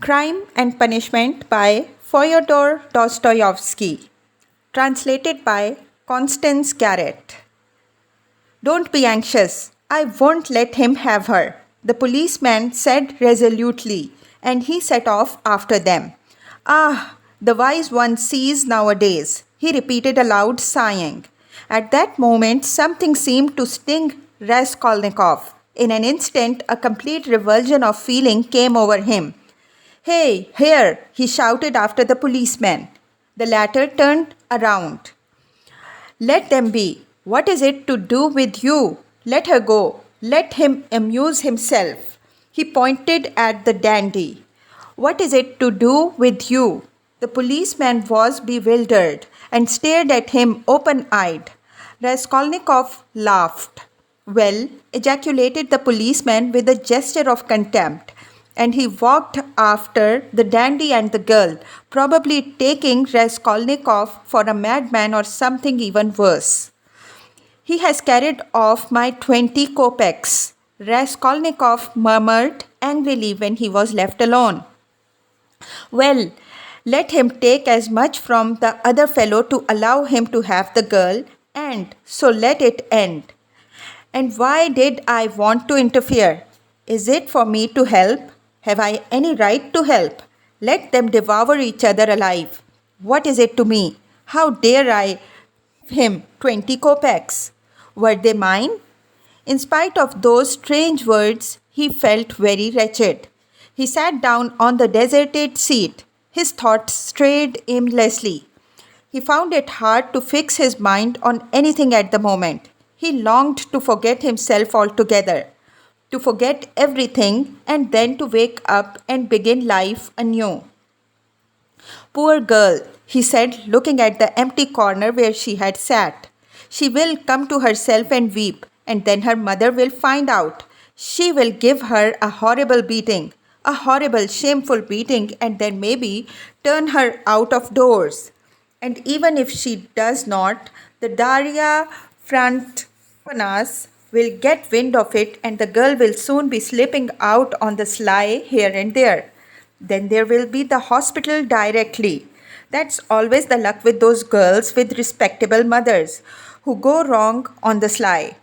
Crime and Punishment by Fyodor Dostoevsky. Translated by Constance Garrett. Don't be anxious. I won't let him have her, the policeman said resolutely, and he set off after them. Ah, the wise one sees nowadays, he repeated aloud, sighing. At that moment, something seemed to sting Raskolnikov. In an instant, a complete revulsion of feeling came over him. Hey, here, he shouted after the policeman. The latter turned around. Let them be. What is it to do with you? Let her go. Let him amuse himself. He pointed at the dandy. What is it to do with you? The policeman was bewildered and stared at him open-eyed. Raskolnikov laughed. Well, ejaculated the policeman with a gesture of contempt, and he walked after the dandy and the girl, probably taking Raskolnikov for a madman or something even worse. He has carried off my 20 kopecks, Raskolnikov murmured angrily when he was left alone. Well, let him take as much from the other fellow to allow him to have the girl, and so let it end. And why did I want to interfere? Is it for me to help? Have I any right to help? Let them devour each other alive. What is it to me? How dare I give him 20 kopecks? Were they mine? In spite of those strange words, he felt very wretched. He sat down on the deserted seat. His thoughts strayed aimlessly. He found it hard to fix his mind on anything at the moment. He longed to forget himself altogether, to forget everything and then to wake up and begin life anew. Poor girl, he said, looking at the empty corner where she had sat. She will come to herself and weep, and then her mother will find out. She will give her a horrible beating, a horrible, shameful beating, and then maybe turn her out of doors. And even if she does not, the Daria Frantpanas will get wind of it, and the girl will soon be slipping out on the sly here and there. Then there will be the hospital directly. That's always the luck with those girls with respectable mothers who go wrong on the sly.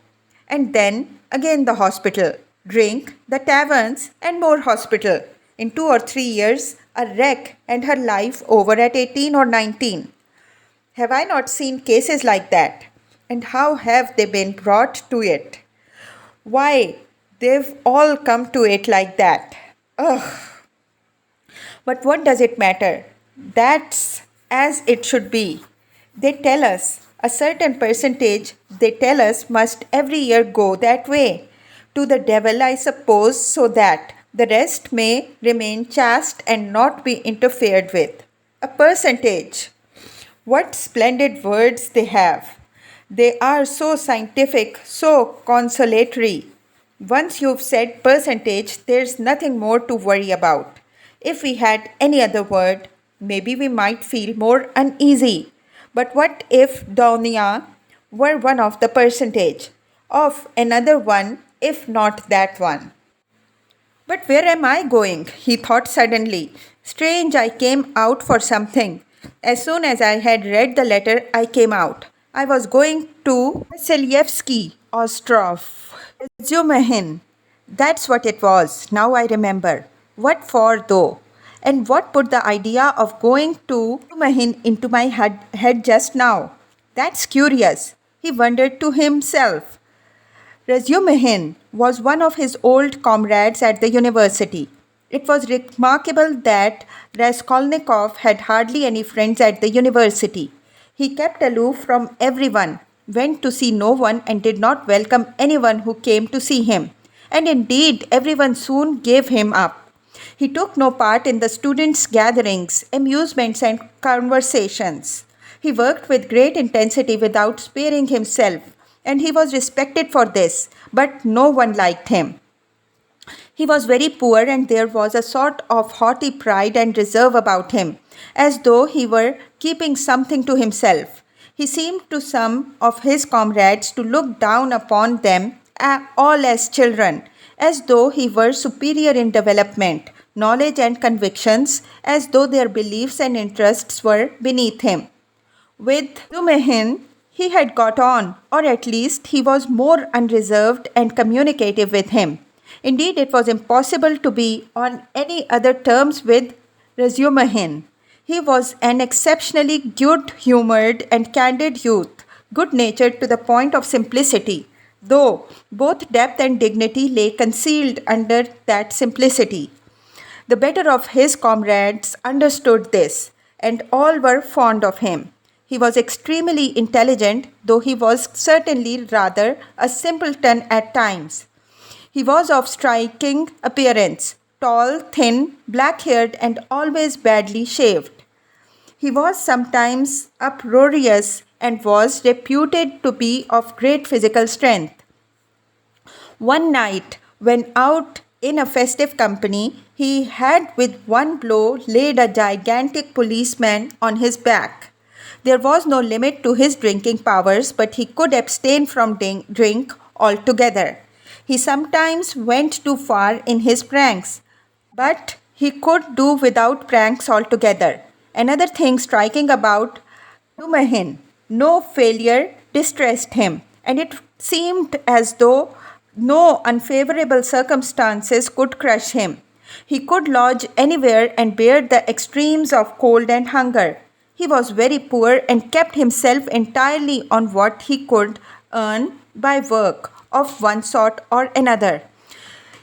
And then again the hospital, drink, the taverns, and more hospital. In 2 or 3 years, a wreck and her life over at 18 or 19. Have I not seen cases like that? And how have they been brought to it? Why, they've all come to it like that. Ugh. But what does it matter? That's as it should be. They tell us, a certain percentage, they tell us, must every year go that way. To the devil, I suppose, so that the rest may remain chaste and not be interfered with. A percentage. What splendid words they have. They are so scientific, so consolatory. Once you've said percentage, there's nothing more to worry about. If we had any other word, maybe we might feel more uneasy. But what if Donia were one of the percentage, of another one, if not that one? But where am I going? He thought suddenly. Strange, I came out for something. As soon as I had read the letter, I came out. I was going to Vasilievsky Ostrov. Resume. That's what it was. Now I remember. What for, though? And what put the idea of going to Mahin into my head just now? That's curious. He wondered to himself. Resume was one of his old comrades at the university. It was remarkable that Raskolnikov had hardly any friends at the university. He kept aloof from everyone, went to see no one, and did not welcome anyone who came to see him. And indeed, everyone soon gave him up. He took no part in the students' gatherings, amusements, and conversations. He worked with great intensity without sparing himself, and he was respected for this, but no one liked him. He was very poor, and there was a sort of haughty pride and reserve about him, as though he were keeping something to himself. He seemed to some of his comrades to look down upon them all as children, as though he were superior in development, knowledge and convictions as though their beliefs and interests were beneath him. With Zumehin, he had got on, or at least he was more unreserved and communicative with him. Indeed, it was impossible to be on any other terms with Razumihin. He was an exceptionally good-humored and candid youth, good-natured to the point of simplicity, though both depth and dignity lay concealed under that simplicity. The better of his comrades understood this, and all were fond of him. He was extremely intelligent, though he was certainly rather a simpleton at times. He was of striking appearance, tall, thin, black-haired, and always badly shaved. He was sometimes uproarious and was reputed to be of great physical strength. One night, when out in a festive company, he had with one blow laid a gigantic policeman on his back. There was no limit to his drinking powers, but he could abstain from drink altogether. He sometimes went too far in his pranks, but he could do without pranks altogether. Another thing striking about Zumehin, no failure distressed him, and it seemed as though no unfavorable circumstances could crush him. He could lodge anywhere and bear the extremes of cold and hunger. He was very poor and kept himself entirely on what he could earn by work of one sort or another.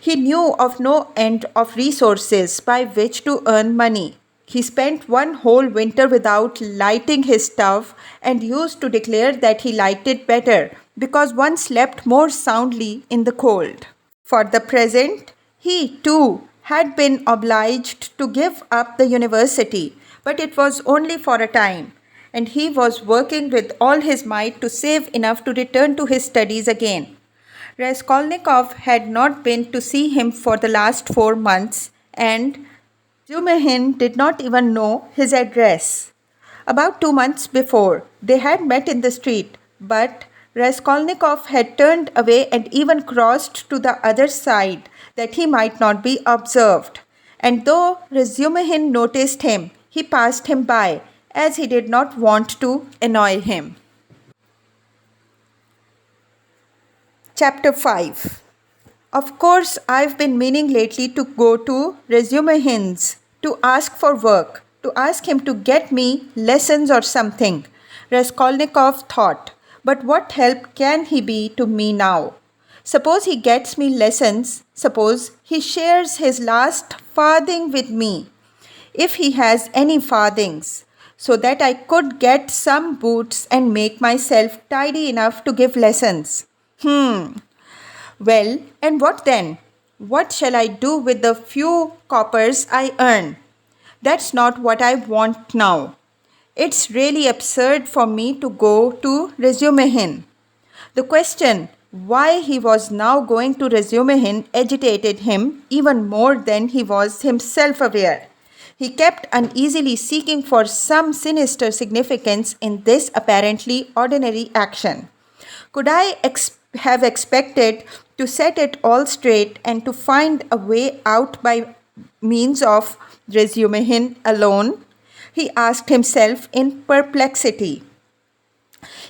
He knew of no end of resources by which to earn money. He spent one whole winter without lighting his stove and used to declare that he liked it better because one slept more soundly in the cold. For the present, he too had been obliged to give up the university, but it was only for a time, and he was working with all his might to save enough to return to his studies again. Raskolnikov had not been to see him for the last 4 months, and Zumehin did not even know his address. About 2 months before, they had met in the street, but Raskolnikov had turned away and even crossed to the other side that he might not be observed. And though Zumehin noticed him, he passed him by, as he did not want to annoy him. Chapter 5. Of course, I've been meaning lately to go to Razumihin's to ask for work, to ask him to get me lessons or something, Raskolnikov thought. But what help can he be to me now? Suppose he gets me lessons, suppose he shares his last farthing with me, if he has any farthings, so that I could get some boots and make myself tidy enough to give lessons. Well, and what then? What shall I do with the few coppers I earn? That's not what I want now. It's really absurd for me to go to Razumihin. The question why he was now going to Razumihin agitated him even more than he was himself aware. He kept uneasily seeking for some sinister significance in this apparently ordinary action. Could I have expected to set it all straight and to find a way out by means of Razumihin alone? He asked himself in perplexity.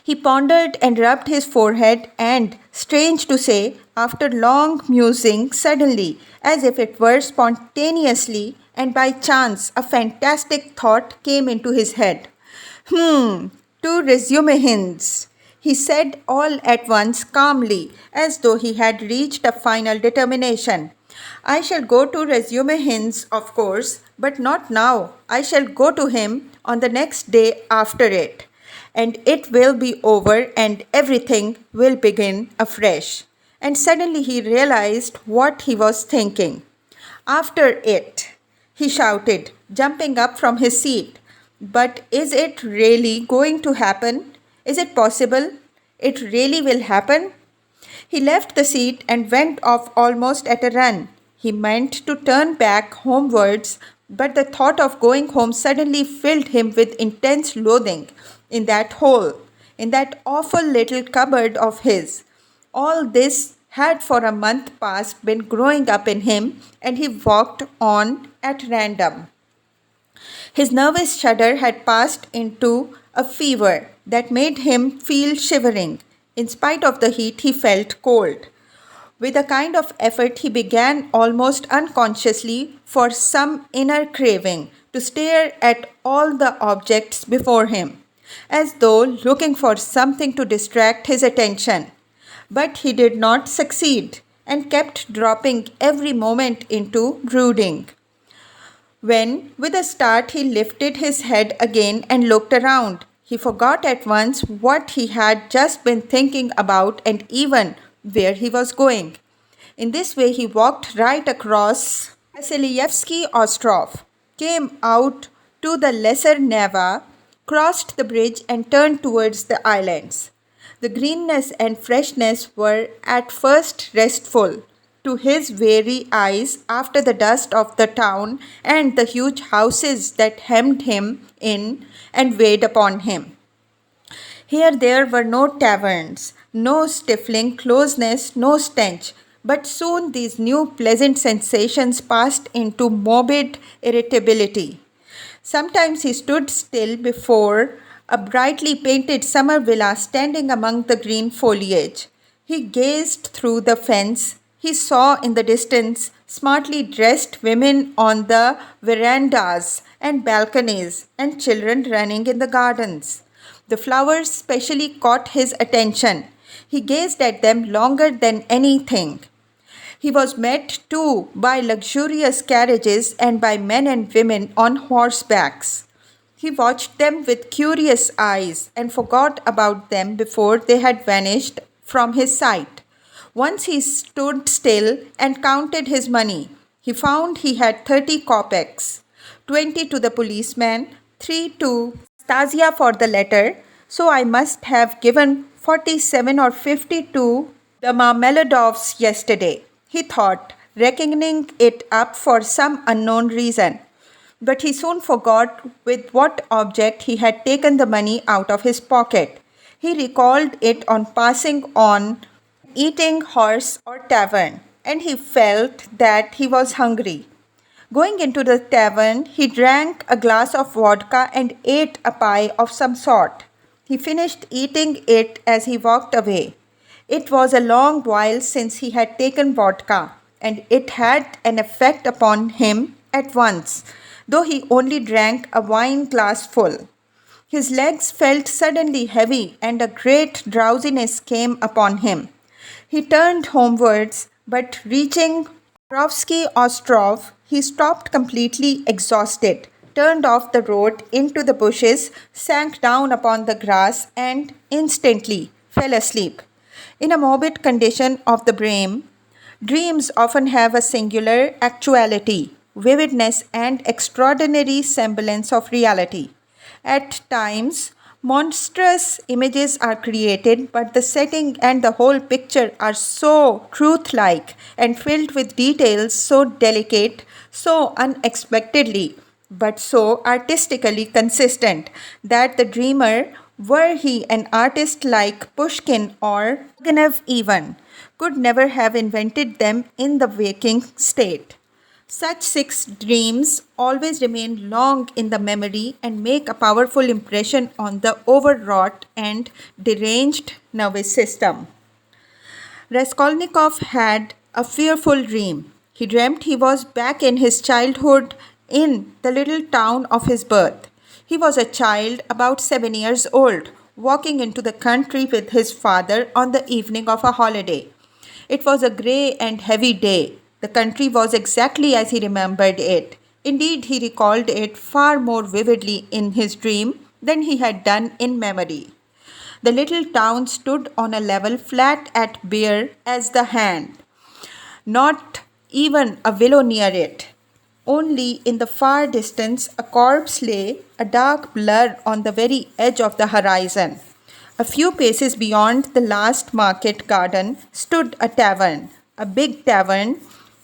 He pondered and rubbed his forehead and, strange to say, after long musing, suddenly, as if it were spontaneously and by chance, a fantastic thought came into his head. To Razumihin's, he said all at once calmly, as though he had reached a final determination. I shall go to Razumihin's, of course, but not now. I shall go to him on the next day after it, and it will be over and everything will begin afresh. And suddenly he realized what he was thinking. After it, he shouted, jumping up from his seat. But is it really going to happen? Is it possible? It really will happen? He left the seat and went off almost at a run. He meant to turn back homewards, but the thought of going home suddenly filled him with intense loathing in that hole, in that awful little cupboard of his. All this had for a month past been growing up in him, and he walked on at random. His nervous shudder had passed into a fever that made him feel shivering. In spite of the heat, he felt cold. With a kind of effort, he began almost unconsciously, for some inner craving, to stare at all the objects before him, as though looking for something to distract his attention. But he did not succeed, and kept dropping every moment into brooding. When, with a start, he lifted his head again and looked around, he forgot at once what he had just been thinking about and even where he was going. In this way, he walked right across Vasilievsky Ostrov, came out to the Lesser Neva, crossed the bridge, and turned towards the islands. The greenness and freshness were at first restful to his weary eyes after the dust of the town and the huge houses that hemmed him in and weighed upon him. Here there were no taverns, no stifling closeness, no stench, but soon these new pleasant sensations passed into morbid irritability. Sometimes he stood still before a brightly painted summer villa standing among the green foliage. He gazed through the fence. He saw in the distance smartly dressed women on the verandas and balconies and children running in the gardens. The flowers specially caught his attention. He gazed at them longer than anything. He was met too by luxurious carriages and by men and women on horsebacks. He watched them with curious eyes and forgot about them before they had vanished from his sight. Once he stood still and counted his money. He found he had 30 kopecks, 20 to the policeman, 3 to Stasia for the letter, so I must have given 47 or 50 to the Marmeladovs yesterday, he thought, reckoning it up for some unknown reason. But he soon forgot with what object he had taken the money out of his pocket. He recalled it on passing on eating horse or tavern, and he felt that he was hungry. Going into the tavern, he drank a glass of vodka and ate a pie of some sort. He finished eating it as he walked away. It was a long while since he had taken vodka, and it had an effect upon him at once, though he only drank a wine glass full. His legs felt suddenly heavy, and a great drowsiness came upon him. He turned homewards, but reaching Rovsky Ostrov, he stopped completely exhausted, turned off the road into the bushes, sank down upon the grass, and instantly fell asleep. In a morbid condition of the brain, dreams often have a singular actuality, vividness, and extraordinary semblance of reality. At times, monstrous images are created, but the setting and the whole picture are so truth-like and filled with details so delicate, so unexpectedly, but so artistically consistent that the dreamer, were he an artist like Pushkin or Turgenev even, could never have invented them in the waking state. Such six dreams always remain long in the memory and make a powerful impression on the overwrought and deranged nervous system. Raskolnikov had a fearful dream. He dreamt he was back in his childhood in the little town of his birth. He was a child about 7 years old, walking into the country with his father on the evening of a holiday. It was a grey and heavy day. The country was exactly as he remembered it. Indeed, he recalled it far more vividly in his dream than he had done in memory. The little town stood on a level flat and bare as the hand. Not even a willow near it. Only in the far distance a corpse lay, a dark blur on the very edge of the horizon. A few paces beyond the last market garden stood a tavern, a big tavern,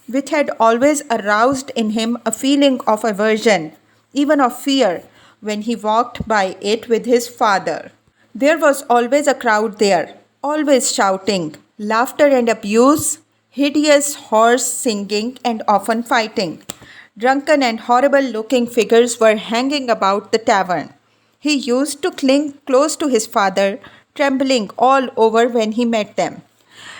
which had always aroused in him a feeling of aversion, even of fear, when he walked by it with his father. There was always a crowd there, always shouting, Laughter and abuse, hideous hoarse singing, and often fighting. Drunken and horrible looking figures were hanging about the tavern. He used to cling close to his father, trembling all over when he met them.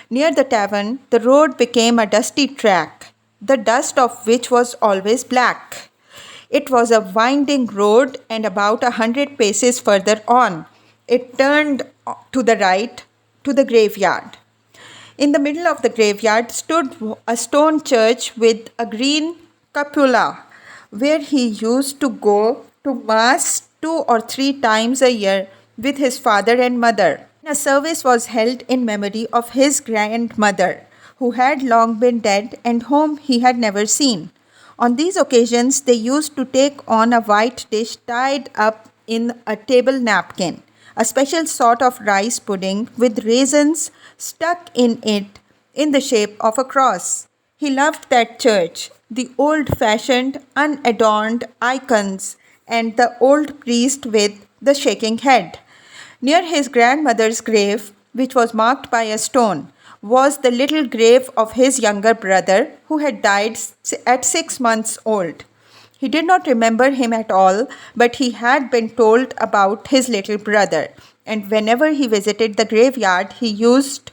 Near the tavern, the road became a dusty track, the dust of which was always black. It was a winding road, and about 100 paces further on, it turned to the right to the graveyard. In the middle of the graveyard stood a stone church with a green cupola, where he used to go to Mass 2 or 3 times a year with his father and mother. A service was held in memory of his grandmother, who had long been dead and whom he had never seen. On these occasions, they used to take on a white dish tied up in a table napkin, a special sort of rice pudding with raisins stuck in it in the shape of a cross. He loved that church, the old-fashioned, unadorned icons, and the old priest with the shaking head. Near his grandmother's grave, which was marked by a stone, was the little grave of his younger brother, who had died at 6 months old. He did not remember him at all, but he had been told about his little brother, and whenever he visited the graveyard, he used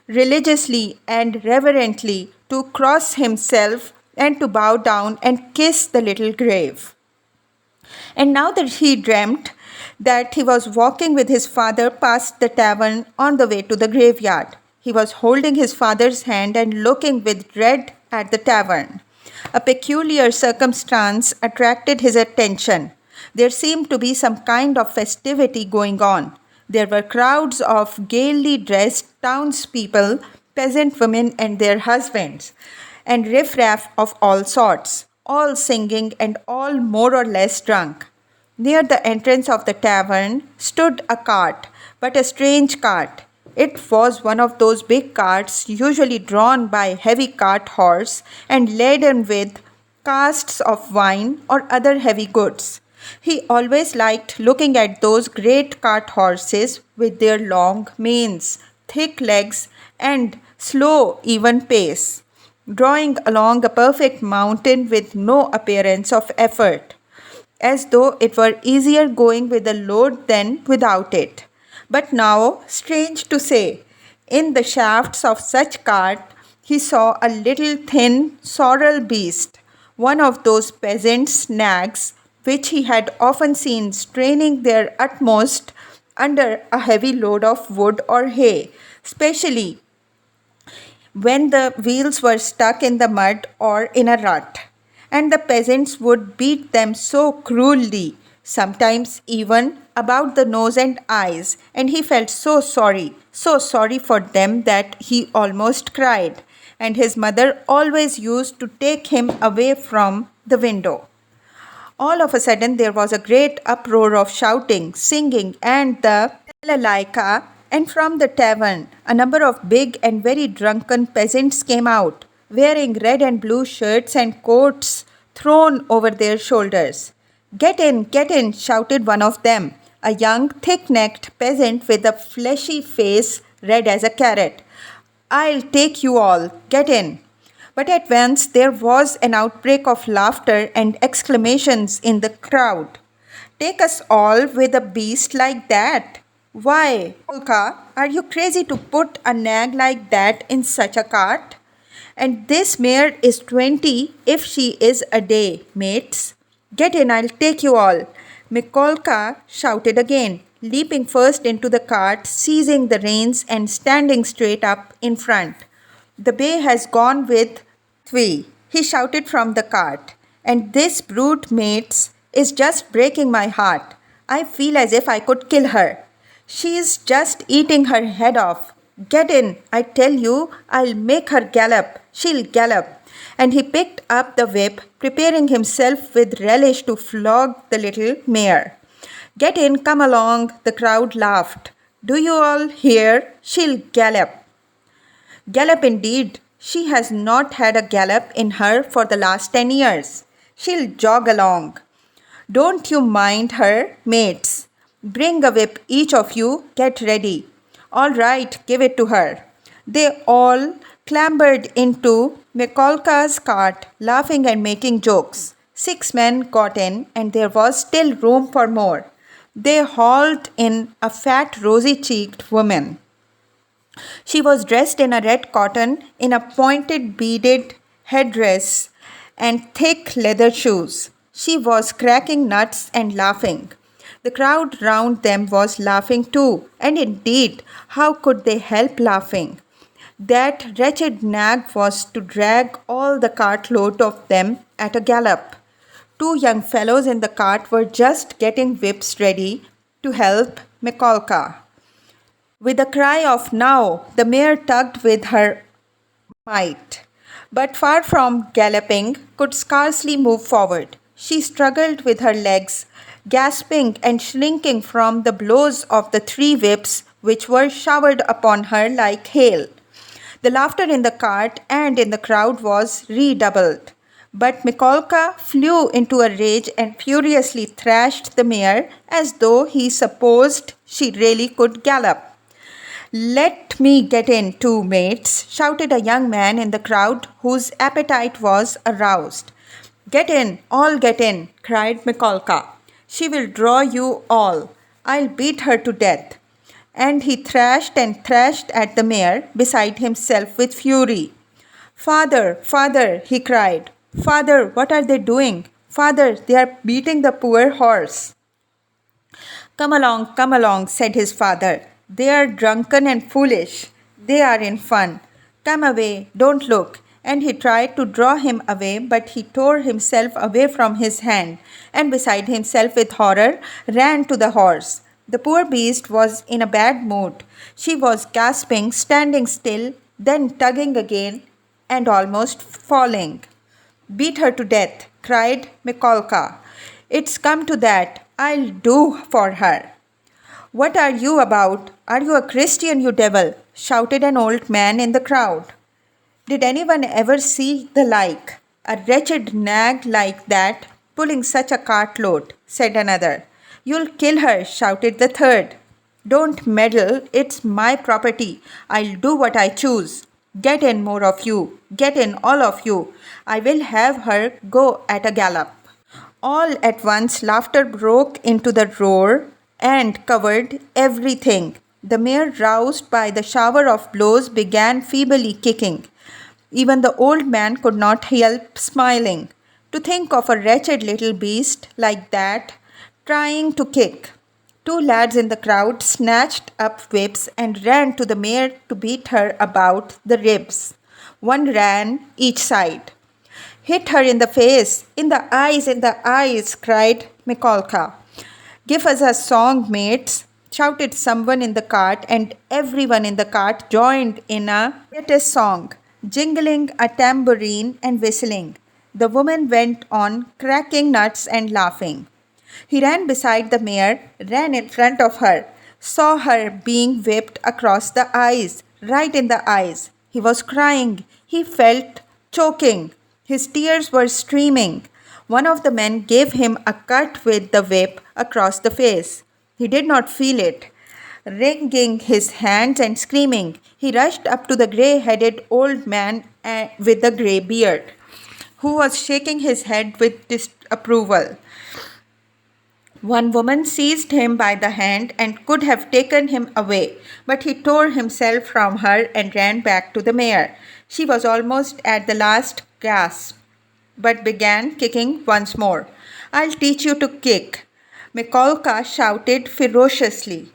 religiously and reverently to cross himself and to bow down and kiss the little grave. And now that he dreamt that he was walking with his father past the tavern on the way to the graveyard. He was holding his father's hand and looking with dread at the tavern. A peculiar circumstance attracted his attention. There seemed to be some kind of festivity going on. There were crowds of gaily dressed townspeople, peasant women and their husbands, and riffraff of all sorts, all singing and all more or less drunk. Near the entrance of the tavern stood a cart, but a strange cart. It was one of those big carts usually drawn by a heavy cart horse and laden with casks of wine or other heavy goods. He always liked looking at those great cart horses with their long manes, thick legs, and slow, even pace, drawing along a perfect mountain with no appearance of effort, as though it were easier going with a load than without it. But now, strange to say, in the shafts of such cart, he saw a little thin, sorrel beast, one of those peasants' nags, which he had often seen straining their utmost under a heavy load of wood or hay, especially when the wheels were stuck in the mud or in a rut, and the peasants would beat them so cruelly, sometimes even about the nose and eyes, and he felt so sorry for them that he almost cried, and his mother always used to take him away from the window. All of a sudden there was a great uproar of shouting, singing, and the balalaika, and from the tavern a number of big and very drunken peasants came out, wearing red and blue shirts and coats thrown over their shoulders. Get in, shouted one of them, a young, thick-necked peasant with a fleshy face red as a carrot. I'll take you all, get in. But at once there was an outbreak of laughter and exclamations in the crowd. Take us all with a beast like that? Why, Polka, are you crazy to put a nag like that in such a cart? And this mare is 20 if she is a day, mates. Get in, I'll take you all. Mikolka shouted again, leaping first into the cart, seizing the reins and standing straight up in front. The bay has gone with Twi, he shouted from the cart, and this brute, mates, is just breaking my heart. I feel as if I could kill her. She is just eating her head off. Get in, I tell you, I'll make her gallop. She'll gallop. And he picked up the whip, preparing himself with relish to flog the little mare. Get in, come along, the crowd laughed. Do you all hear? She'll gallop. Gallop indeed. She has not had a gallop in her for the last 10 years. She'll jog along. Don't you mind her, mates. Bring a whip, each of you. Get ready. All right, give it to her. They all clambered into Mikolka's cart, laughing and making jokes. 6 men got in, and there was still room for more. They hauled in a fat, rosy-cheeked woman. She was dressed in a red cotton, in a pointed beaded headdress and thick leather shoes. She was cracking nuts and laughing. The crowd round them was laughing too, and indeed, how could they help laughing? That wretched nag was to drag all the cartload of them at a gallop. 2 young fellows in the cart were just getting whips ready to help Mikolka. With a cry of "Now!" the mare tugged with her might, but far from galloping, could scarcely move forward. She struggled with her legs, gasping and shrinking from the blows of the 3 whips which were showered upon her like hail. The laughter in the cart and in the crowd was redoubled. But Mikolka flew into a rage and furiously thrashed the mare as though he supposed she really could gallop. "Let me get in too, mates," shouted a young man in the crowd whose appetite was aroused. "Get in, all get in," cried Mikolka. "She will draw you all. I'll beat her to death." And he thrashed and thrashed at the mare, beside himself with fury. "Father, father," he cried. "Father, what are they doing? Father, they are beating the poor horse." Come along, said his father. "They are drunken and foolish. They are in fun. Come away, don't look." And he tried to draw him away, but he tore himself away from his hand, and beside himself with horror, ran to the horse. The poor beast was in a bad mood. She was gasping, standing still, then tugging again, and almost falling. "Beat her to death," cried Mikolka. "It's come to that. I'll do for her." "What are you about? Are you a Christian, you devil?" shouted an old man in the crowd. "Did anyone ever see the like? A wretched nag like that, pulling such a cartload," said another. "You'll kill her," shouted the third. "Don't meddle, it's my property. I'll do what I choose. Get in, more of you. Get in, all of you. I will have her go at a gallop." All at once laughter broke into the roar and covered everything. The mare, roused by the shower of blows, began feebly kicking. Even the old man could not help smiling. To think of a wretched little beast like that trying to kick. 2 lads in the crowd snatched up whips and ran to the mare to beat her about the ribs. 1 ran each side. "Hit her in the face, in the eyes," cried Mikolka. "Give us a song, mates," shouted someone in the cart, and everyone in the cart joined in a latest song, jingling a tambourine and whistling. The woman went on cracking nuts and laughing. He ran beside the mare, ran in front of her, saw her being whipped across the eyes, right in the eyes. He was crying. He felt choking. His tears were streaming. One of the men gave him a cut with the whip across the face. He did not feel it. Wringing his hands and screaming, he rushed up to the grey-headed old man with the grey beard, who was shaking his head with disapproval. One woman seized him by the hand and could have taken him away, but he tore himself from her and ran back to the mare. She was almost at the last gasp, but began kicking once more. "I'll teach you to kick," Mikolka shouted ferociously.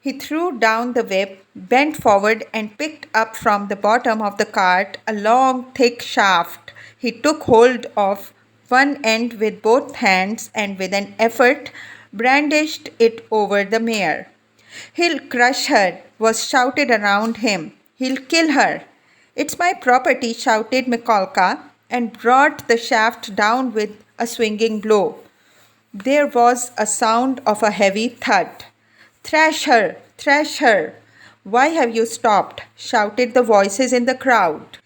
He threw down the whip, bent forward, and picked up from the bottom of the cart a long, thick shaft. He took hold of one end with both hands and with an effort brandished it over the mare. "He'll crush her," was shouted around him. "He'll kill her." "It's my property," shouted Mikolka, and brought the shaft down with a swinging blow. There was a sound of a heavy thud. "Thrash her! Thrash her! Why have you stopped?" shouted the voices in the crowd.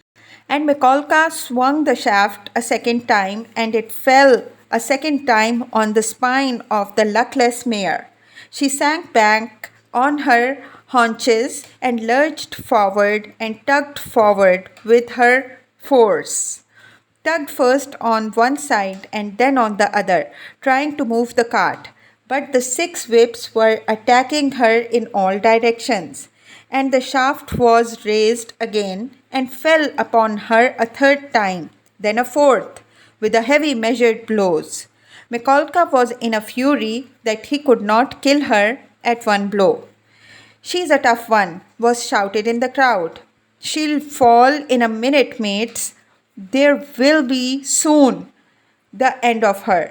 And Mikolka swung the shaft a second time, and it fell a second time on the spine of the luckless mare. She sank back on her haunches and lurched forward and tugged forward with her force. Tugged first on one side and then on the other, trying to move the cart. But the 6 whips were attacking her in all directions, and the shaft was raised again and fell upon her a 3rd time, then a 4th, with a heavy measured blows. Mikolka was in a fury that he could not kill her at one blow. "She's a tough one," was shouted in the crowd. "She'll fall in a minute, mates. There will be soon the end of her,"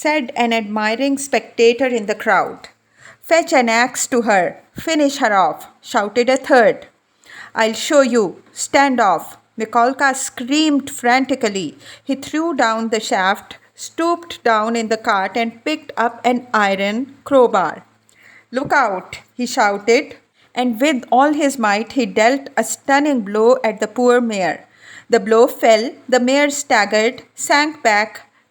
said an admiring spectator in the crowd. "Fetch an axe to her. Finish her off," shouted a third. "I'll show you. Stand off." Mikolka screamed frantically. He threw down the shaft, stooped down in the cart and picked up an iron crowbar. "Look out," he shouted, and with all his might he dealt a stunning blow at the poor mare. The blow fell, the mare staggered, sank back,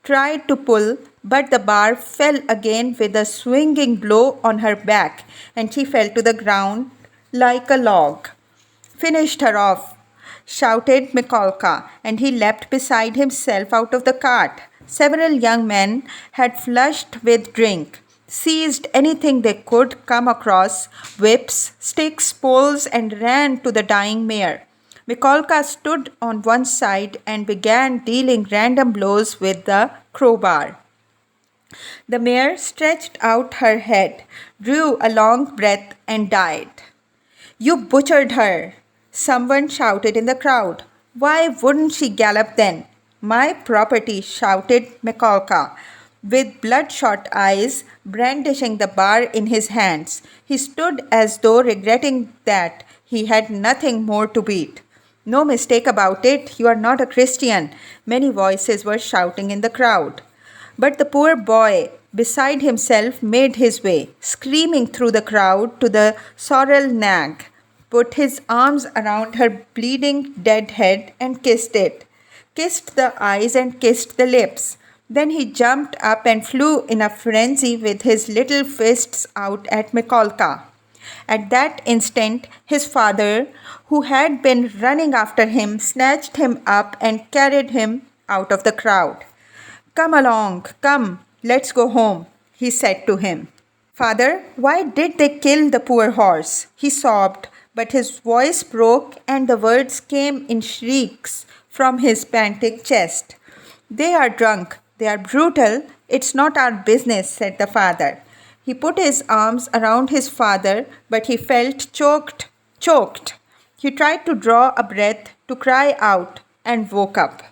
tried to pull, but the bar fell again with a swinging blow on her back, and she fell to the ground like a log. "Finished her off," shouted Mikolka, and he leapt beside himself out of the cart. Several young men had flushed with drink, seized anything they could come across, whips, sticks, poles, and ran to the dying mare. Mikolka stood on one side and began dealing random blows with the crowbar. The mare stretched out her head, drew a long breath, and died. "You butchered her," someone shouted in the crowd. "Why wouldn't she gallop then?" "My property," shouted Mikolka, with bloodshot eyes, brandishing the bar in his hands. He stood as though regretting that he had nothing more to beat. "No mistake about it, you are not a Christian," many voices were shouting in the crowd. But the poor boy, beside himself, made his way, screaming through the crowd to the sorrel nag, put his arms around her bleeding dead head and kissed it, kissed the eyes and kissed the lips. Then he jumped up and flew in a frenzy with his little fists out at Mikolka. At that instant, his father, who had been running after him, snatched him up and carried him out of the crowd. "Come along, come, let's go home," he said to him. "Father, why did they kill the poor horse?" he sobbed, but his voice broke and the words came in shrieks from his panting chest. "They are drunk, they are brutal, it's not our business," said the father. He put his arms around his father, but he felt choked. He tried to draw a breath, to cry out, and woke up.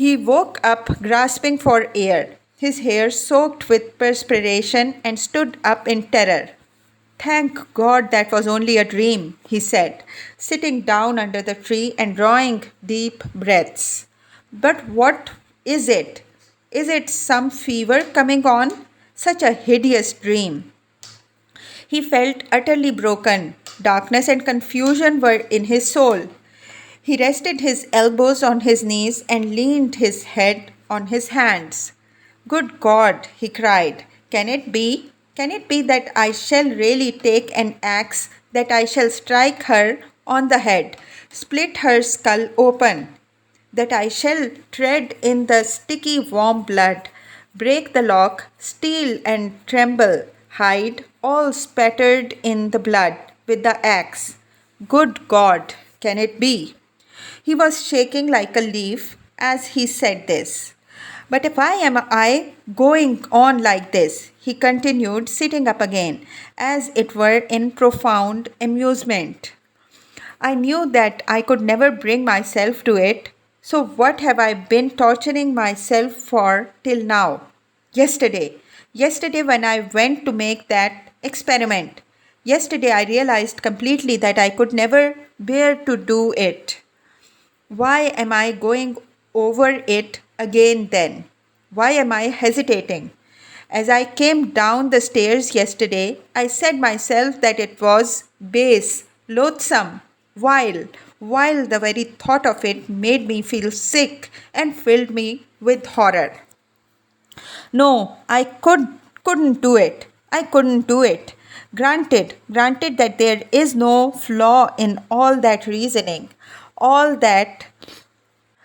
He woke up grasping for air, his hair soaked with perspiration, and stood up in terror. "Thank God that was only a dream," he said, sitting down under the tree and drawing deep breaths. "But what is it? Is it some fever coming on? Such a hideous dream." He felt utterly broken. Darkness and confusion were in his soul. He rested his elbows on his knees and leaned his head on his hands. "Good God," he cried, "can it be? Can it be that I shall really take an axe, that I shall strike her on the head, split her skull open, that I shall tread in the sticky warm blood, break the lock, steal and tremble, hide, all spattered in the blood, with the axe? Good God, can it be?" He was shaking like a leaf as he said this. "But why am I going on like this?" he continued, sitting up again, as it were in profound amusement. "I knew that I could never bring myself to it, so what have I been torturing myself for till now? Yesterday when I went to make that experiment, yesterday I realized completely that I could never bear to do it. Why am I going over it again then? Why am I hesitating? As I came down the stairs yesterday, I said myself that it was base, loathsome, vile, while the very thought of it made me feel sick and filled me with horror. No, I couldn't do it. I couldn't do it. Granted that there is no flaw in all that reasoning, all that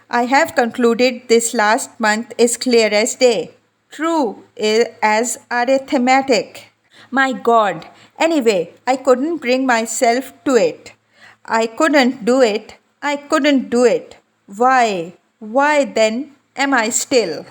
I have concluded this last month is clear as day, true as arithmetic. My God, anyway, I couldn't bring myself to it. I couldn't do it. I couldn't do it. Why then am I still?